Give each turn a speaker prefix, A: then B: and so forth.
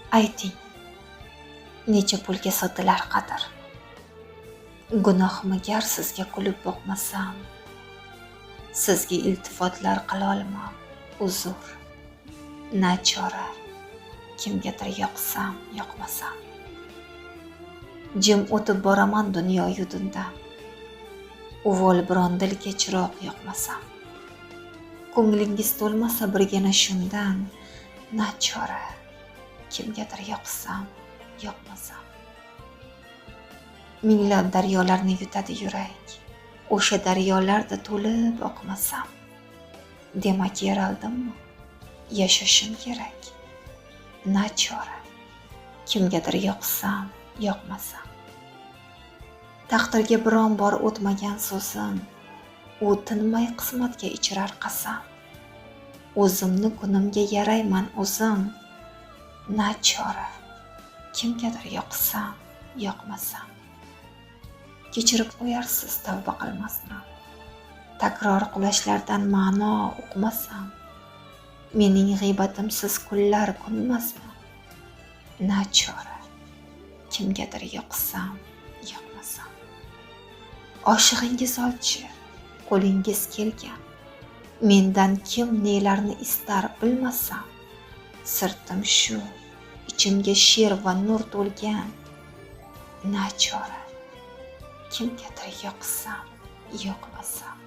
A: Ayting, necha pulga sotilar qadr? Gunohmi gar sizga kulib boqmasam, sizga iltifotlar qilolmam, uzr, nachora, kimgadir yoqsam, yoqmasam. Jim o'tib boraman dunyo yudundan, uvol biron dilga chiroq yoqmasam. Ko'nglingiz to'lmasa birgina shundan, nachora, kimgadir yoqsam, yoqmasam. Minglab daryolarni yutadi yurak, o'sha daryolarda to'lib oqmasam. Demak, yaraldimmi? Yashashim kerak. Nachora, kimgadir yoqsam, yoqmasam. Taqdirga biron bor o'tmagan so'zim, u tinmay qismatga ichirar qasam. O'zimni kunimga yarayman o'zim, nachora, kimgadir yoqsam, yoqmasam. Kechirib qo'yarsiz tavba qilmasdan, takror qulashlardan ma'no uqmasam. Mening g'iybatimsiz kunlar kunmasmi? Nachora, kimgadir yoqsam, yoqmasam. Oshig'ingiz olchi, qo'lingiz kelgan, mendan kim nelarni istar bilmasam. Sirtim shu, ichimga she'r va nur to'lgan, nachora, kimgadir yoqsam, yoqmasam.